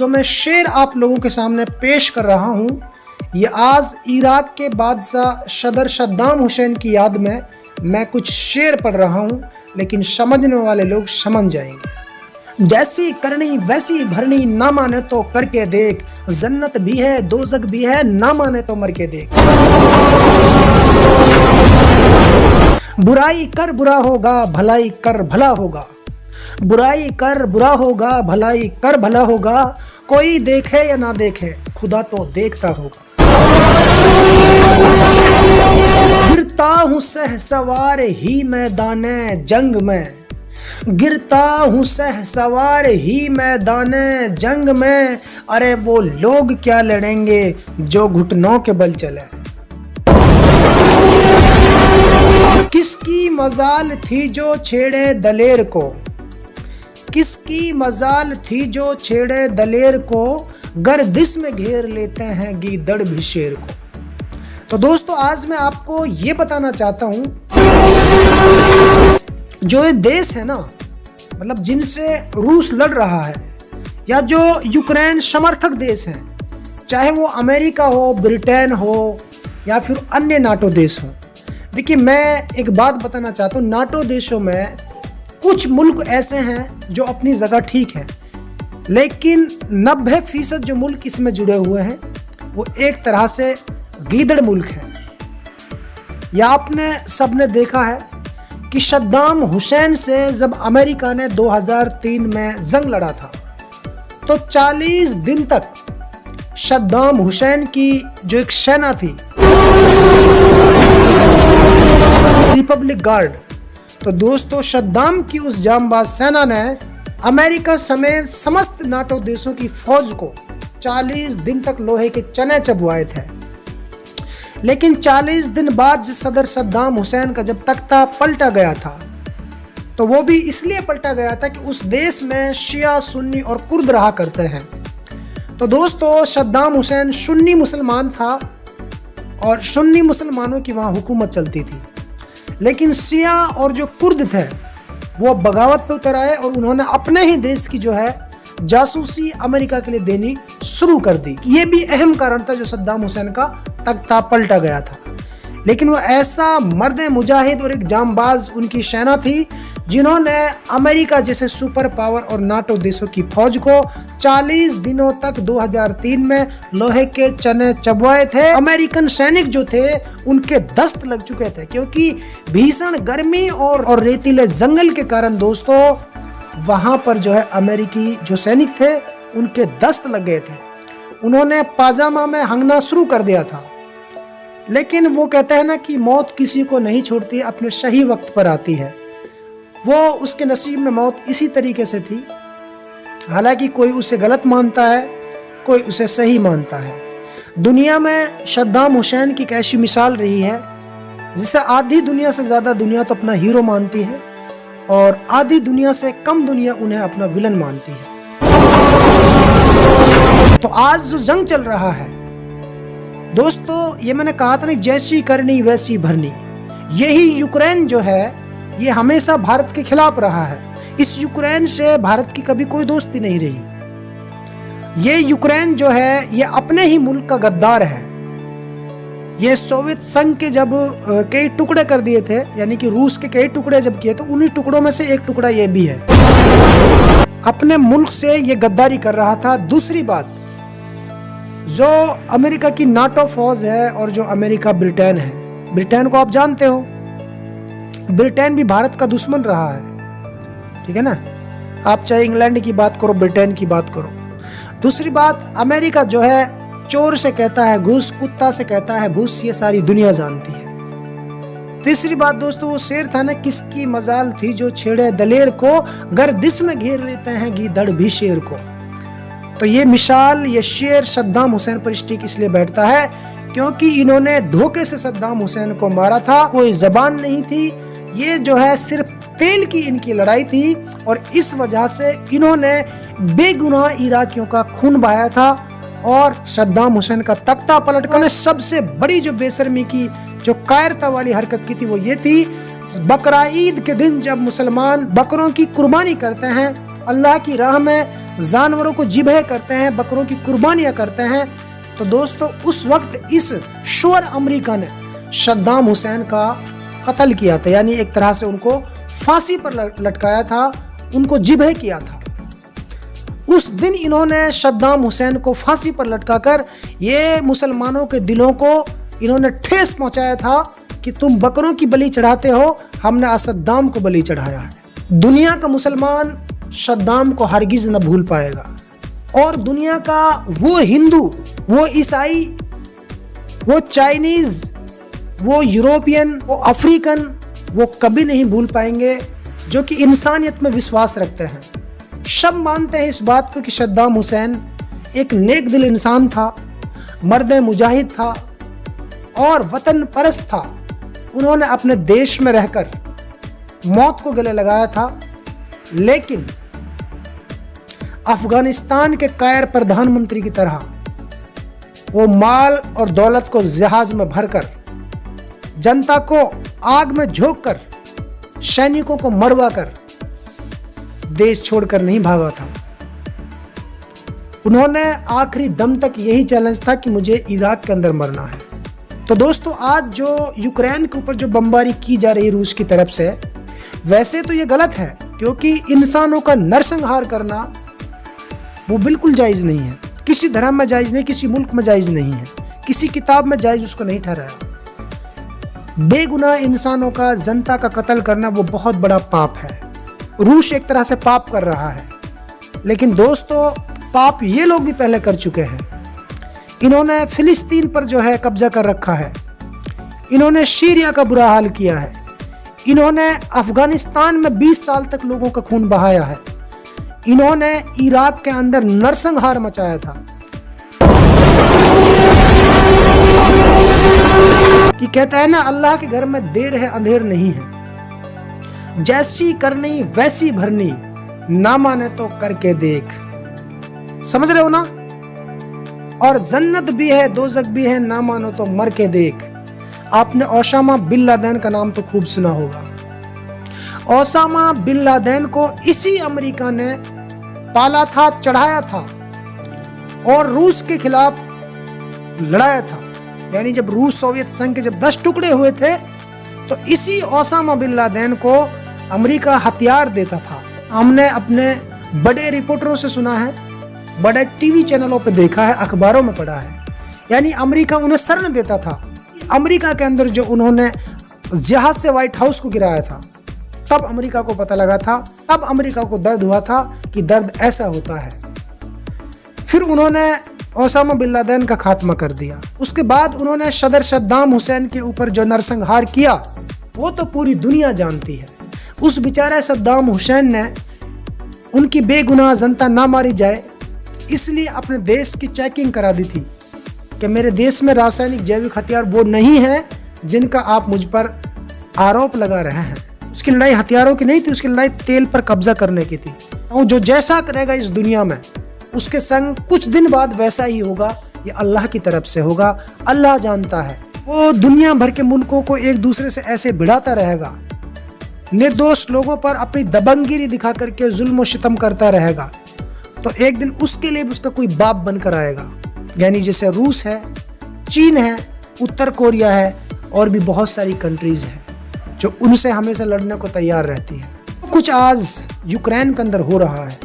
लफ्ज़ों में शेर आप लोगों के सामने पेश कर रहा हूँ, ये आज इराक के बादशाह सदर सद्दाम हुसैन की याद में मैं कुछ शेर पढ़ रहा हूँ, लेकिन समझने वाले लोग समझ जाएंगे। जैसी करनी वैसी भरनी, ना माने तो करके देख, जन्नत भी है दोज़ख भी है, ना माने तो मर के देख। बुराई कर बुरा होगा, भलाई कर भला होगा। बुराई कर बुरा होगा, भलाई कर भला होगा। कोई देखे या ना देखे, खुदा तो देखता होगा। गिरता हूँ सहसवार ही मैदाने जंग में, गिरता हूँ सहसवार ही मैदाने जंग में। अरे वो लोग क्या लड़ेंगे जो घुटनों के बल चले। किसकी मजाल थी जो छेड़े दलेर को, किसकी मजाल थी जो छेड़े दलेर को, गर्दिश में घेर लेते हैं गीदड़ भी शेर को। तो दोस्तों आज मैं आपको ये बताना चाहता हूँ, जो ये देश है ना, मतलब जिनसे रूस लड़ रहा है, या जो यूक्रेन समर्थक देश हैं, चाहे वो अमेरिका हो, ब्रिटेन हो, या फिर अन्य नाटो देश हो। देखिए मैं एक बात बताना चाहता हूँ, नाटो देशों में कुछ मुल्क ऐसे हैं जो अपनी जगह ठीक है, लेकिन 90% जो मुल्क इसमें जुड़े हुए हैं वो एक तरह से गीदड़ मुल्क हैं। या आपने सबने देखा है कि सद्दाम हुसैन से जब अमेरिका ने 2003 में जंग लड़ा था, तो 40 दिन तक सद्दाम हुसैन की जो एक सेना थी, रिपब्लिक गार्ड, तो दोस्तों सद्दाम की उस जांबाज सेना ने अमेरिका समेत समस्त नाटो देशों की फौज को 40 दिन तक लोहे के चने चबवाए थे। लेकिन 40 दिन बाद सदर सद्दाम हुसैन का जब तख्ता पलटा गया था, तो वो भी इसलिए पलटा गया था कि उस देश में शिया, सुन्नी और कुर्द रहा करते हैं। तो दोस्तों सद्दाम हुसैन सुन्नी मुसलमान था और सुन्नी मुसलमानों की वहाँ हुकूमत चलती थी, लेकिन शिया और जो कुर्द थे वो बगावत पे उतर आए और उन्होंने अपने ही देश की जो है जासूसी अमेरिका के लिए देनी शुरू कर दी। ये भी अहम कारण था जो सद्दाम हुसैन का तख्ता पलटा गया था। लेकिन वो ऐसा मर्द मुजाहिद और एक जांबाज उनकी सेना थी जिन्होंने अमेरिका जैसे सुपर पावर और नाटो देशों की फौज को 40 दिनों तक 2003 में लोहे के चने चबवाए थे। अमेरिकन सैनिक जो थे उनके दस्त लग चुके थे, क्योंकि भीषण गर्मी और रेतीले जंगल के कारण दोस्तों वहां पर जो है अमेरिकी जो सैनिक थे उनके दस्त लग गए थे। उन्होंने पाजामा में हंगना शुरू कर दिया था। लेकिन वो कहते हैं ना कि मौत किसी को नहीं छोड़ती, अपने सही वक्त पर आती है। वो उसके नसीब में मौत इसी तरीके से थी। हालांकि कोई उसे गलत मानता है, कोई उसे सही मानता है। दुनिया में सद्दाम हुसैन की एक ऐसी मिसाल रही है जिसे आधी दुनिया से ज़्यादा दुनिया तो अपना हीरो मानती है और आधी दुनिया से कम दुनिया उन्हें अपना विलन मानती है। तो आज जो जंग चल रहा है दोस्तों, ये मैंने कहा था ना, जैसी करनी वैसी भरनी। यही यूक्रेन जो है ये हमेशा भारत के खिलाफ रहा है। इस यूक्रेन से भारत की कभी कोई दोस्ती नहीं रही। ये यूक्रेन जो है ये अपने ही मुल्क का गद्दार है। ये सोवियत संघ के जब कई टुकड़े कर दिए थे, यानी कि रूस के कई टुकड़े जब किए, तो उन्हीं टुकड़ों में से एक टुकड़ा ये भी है। अपने मुल्क से ये गद्दारी कर रहा था। दूसरी बात, जो अमेरिका की नाटो फौज है और जो अमेरिका ब्रिटेन है, ब्रिटेन को आप जानते हो, ब्रिटेन भी भारत का दुश्मन रहा है, ठीक है ना। आप चाहे इंग्लैंड की बात करो, ब्रिटेन की बात करो। दूसरी बात, अमेरिका जो है चोर से कहता है घूस, कुत्ता से कहता है भूस, ये सारी दुनिया जानती है। तीसरी बात दोस्तों, वो शेर था ना, किसकी मजाल थी जो छेड़े दलेर को, गर्दिश में घेर लेते हैं गीदड़ भी शेर को। तो ये मिसाल, ये शेर सद्दाम हुसैन पर स्टिक इसलिए बैठता है क्योंकि इन्होंने धोखे से सद्दाम हुसैन को मारा था। कोई जबान नहीं थी, ये जो है सिर्फ तेल की इनकी लड़ाई थी और इस वजह से इन्होंने बेगुनाह इराकियों का खून बहाया था और सद्दाम हुसैन का तख्ता पलटकर सबसे बड़ी जो बेशर्मी की, जो कायरता वाली हरकत की थी वो ये थी, बकरा ईद के दिन जब मुसलमान बकरों की कुर्बानी करते हैं, अल्लाह की राह में जानवरों को ज़िबह करते हैं, बकरों की कुर्बानियां करते हैं। तो दोस्तों उस वक्त इस शोर अमेरिका ने सद्दाम हुसैन का कत्ल किया था, यानी एक तरह से उनको फांसी पर लटकाया था, उनको ज़िबह किया था। उस दिन इन्होंने सद्दाम हुसैन को फांसी पर लटकाकर ये मुसलमानों के दिलों को इन्होंने ठेस पहुंचाया था कि तुम बकरों की बलि चढ़ाते हो, हमने सद्दाम को बलि चढ़ाया है। दुनिया का मुसलमान सद्दाम को हरगिज न भूल पाएगा, और दुनिया का वो हिंदू, वो ईसाई, वो चाइनीज, वो यूरोपियन, वो अफ्रीकन, वो कभी नहीं भूल पाएंगे जो कि इंसानियत में विश्वास रखते हैं। सब मानते हैं इस बात को कि सद्दाम हुसैन एक नेक दिल इंसान था, मर्द मुजाहिद था और वतन परस्त था। उन्होंने अपने देश में रहकर मौत को गले लगाया था, लेकिन अफगानिस्तान के कायर प्रधानमंत्री की तरह वो माल और दौलत को जहाज में भरकर, जनता को आग में झोंककर, सैनिकों को मरवाकर देश छोड़कर नहीं भागा था। उन्होंने आखिरी दम तक यही चैलेंज था कि मुझे इराक के अंदर मरना है। तो दोस्तों आज जो यूक्रेन के ऊपर जो बमबारी की जा रही है रूस की तरफ से, वैसे तो ये गलत है, क्योंकि इंसानों का नरसंहार करना वो बिल्कुल जायज़ नहीं है। किसी धर्म में जायज़ नहीं, किसी मुल्क में जायज़ नहीं है, किसी किताब में जायज़ उसको नहीं ठहराया। बेगुनाह इंसानों का, जनता का कत्ल करना वो बहुत बड़ा पाप है। रूस एक तरह से पाप कर रहा है, लेकिन दोस्तों पाप ये लोग भी पहले कर चुके हैं। इन्होंने फिलिस्तीन पर जो है कब्जा कर रखा है, इन्होंने सीरिया का बुरा हाल किया है, इन्होंने अफगानिस्तान में 20 साल तक लोगों का खून बहाया है, इन्होंने इराक के अंदर नरसंहार मचाया था। कि कहता है ना, अल्लाह के घर में देर है अंधेर नहीं है, जैसी करनी वैसी भरनी, ना माने तो करके देख। समझ रहे हो ना? और जन्नत भी है दोज़ख भी है, ना मानो तो मर के देख। आपने ओसामा बिन लादेन का नाम तो खूब सुना होगा। ओसामा बिन लादेन को इसी अमेरिका ने पाला था, चढ़ाया था और रूस के खिलाफ लड़ाया था। यानी जब रूस सोवियत संघ के जब 10 टुकड़े हुए थे, तो इसी ओसामा बिन लादेन को अमेरिका हथियार देता था। हमने अपने बड़े रिपोर्टरों से सुना है, बड़े टीवी चैनलों पे देखा है, अखबारों में पढ़ा है। यानी अमेरिका उन्हें शरण देता था। अमेरिका के अंदर जो उन्होंने जहाज से व्हाइट हाउस को गिराया था, तब अमेरिका को पता लगा था, तब अमेरिका को दर्द हुआ था कि दर्द ऐसा होता है। फिर उन्होंने ओसामा बिन लादेन का खात्मा कर दिया। उसके बाद उन्होंने सदर सद्दाम हुसैन के ऊपर जो नरसंहार किया, वो तो पूरी दुनिया जानती है। उस बेचारे सद्दाम हुसैन ने उनकी बेगुनाह जनता ना मारी जाए, इसलिए अपने देश की चेकिंग करा दी थी कि मेरे देश में रासायनिक जैविक हथियार वो नहीं है जिनका आप मुझ पर आरोप लगा रहे हैं। उसकी लड़ाई हथियारों की नहीं थी, उसकी लड़ाई तेल पर कब्जा करने की थी। और जो जैसा करेगा इस दुनिया में, उसके संग कुछ दिन बाद वैसा ही होगा। ये अल्लाह की तरफ से होगा, अल्लाह जानता है। वो दुनिया भर के मुल्कों को एक दूसरे से ऐसे भिड़ाता रहेगा, निर्दोष लोगों पर अपनी दबंगगिरी दिखा करके जुल्म और सितम करता रहेगा। तो एक दिन उसके लिए भी उसका कोई बाप बनकर आएगा। यानी जैसे रूस है, चीन है, उत्तर कोरिया है, और भी बहुत सारी कंट्रीज हैं जो उनसे हमेशा लड़ने को तैयार रहती है। कुछ आज यूक्रेन के अंदर हो रहा है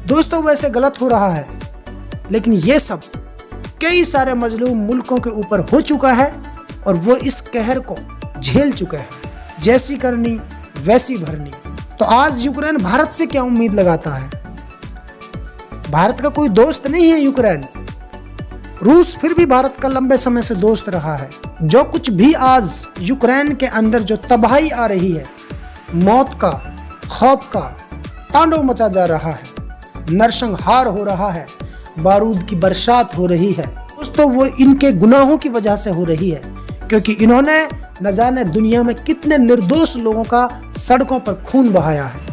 दोस्तों, वैसे गलत हो रहा है, लेकिन ये सब कई सारे मजलूम मुल्कों के ऊपर हो चुका है और वो इस कहर को झेल चुके हैं। जैसी करनी वैसी भरनी। तो आज यूक्रेन भारत से क्या उम्मीद लगाता है? भारत का कोई दोस्त नहीं है यूक्रेन। रूस फिर भी भारत का लंबे समय से दोस्त रहा है। जो कुछ भी आज यूक्रेन के अंदर जो तबाही आ रही है, मौत का, खौफ का तांडव मचा जा रहा है, नरसंहार हो रहा है, बारूद की बरसात हो रही है दोस्तों, वो इनके गुनाहों की वजह से हो रही है। क्योंकि इन्होंने न जाने दुनिया में कितने निर्दोष लोगों का सड़कों पर खून बहाया है।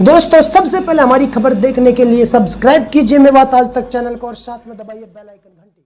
दोस्तों सबसे पहले हमारी खबर देखने के लिए सब्सक्राइब कीजिए मेवात आज तक चैनल को और साथ में दबाइए बेल आइकन घंटी।